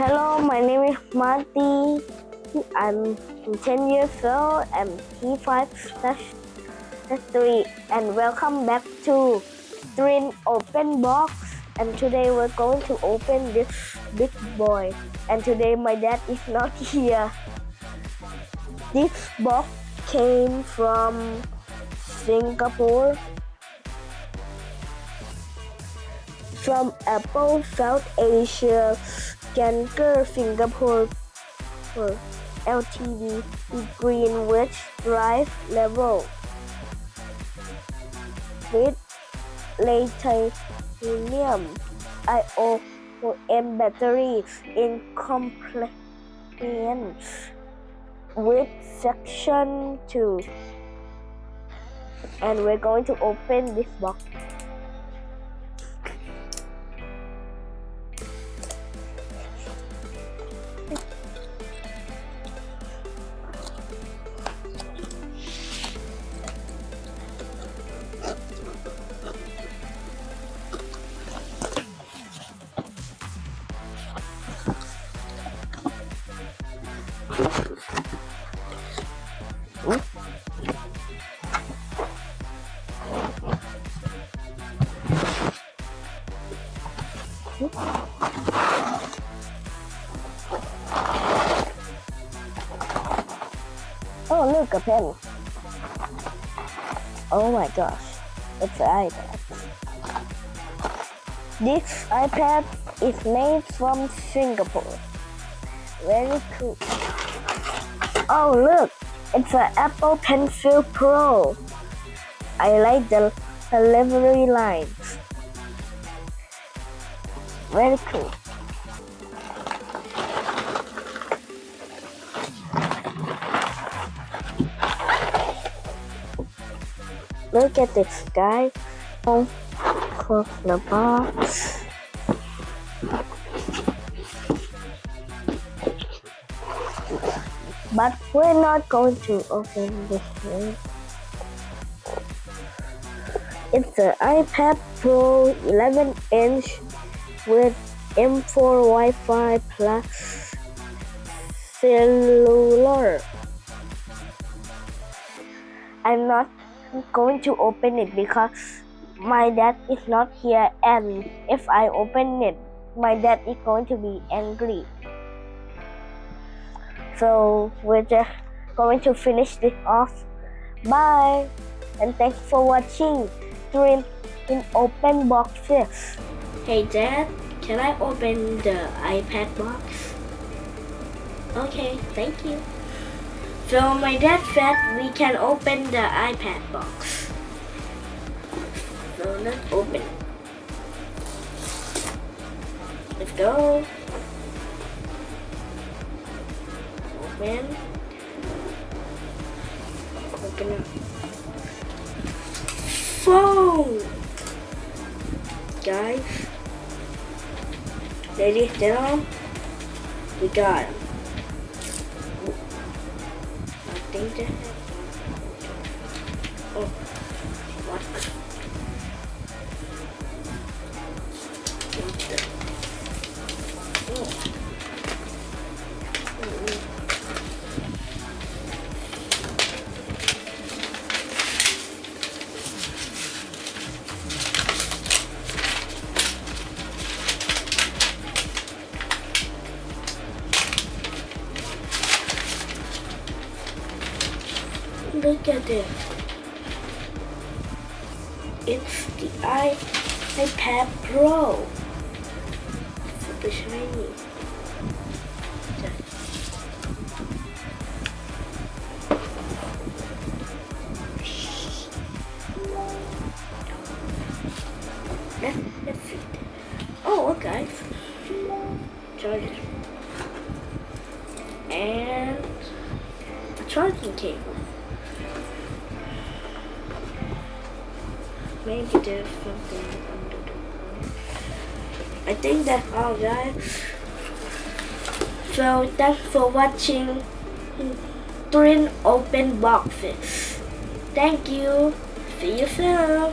Hello, my name is Marty. I'm 10 years old. I'm EP.1/3 and welcome back to Trin Open Box. And today we're going to open this big boy. And today my dad is not here. This box came from Singapore. From Apple South Asia, Scanker Singapore LTD Greenwich Drive level with lithium ion batteries in compliance with section 2. And we're going to open this box. Oh, look, a pen. Oh my gosh, it's an iPad. This iPad is made from Singapore. Very cool. Oh, look, it's an Apple Pencil Pro. I like the delivery lines. Very cool. Look at this guy. Close the box. But we're not going to open this one. It's an iPad Pro 11-inch with M4 Wi-Fi plus cellular. I'm not going to open it because my dad is not here, and if I open it, my dad is going to be angry. So we're just going to finish this off. Bye, and thanks for watching Trin in Open Boxes. Hey Dad, can I open the iPad box? Okay, thank you. So my dad said we can open the iPad box. So let's open it. Let's go. Open. Open up. Phone! Guys, lay this down. We got him. Nothing to have. Oh, what? Look at it. It's the iPad Pro. Super shiny. Let's see. Oh, look guys. Charger. And a charging cable. Maybe there's something under the phone. I think that's all guys. So thanks for watching Trin Open Boxes. Thank you. See you soon.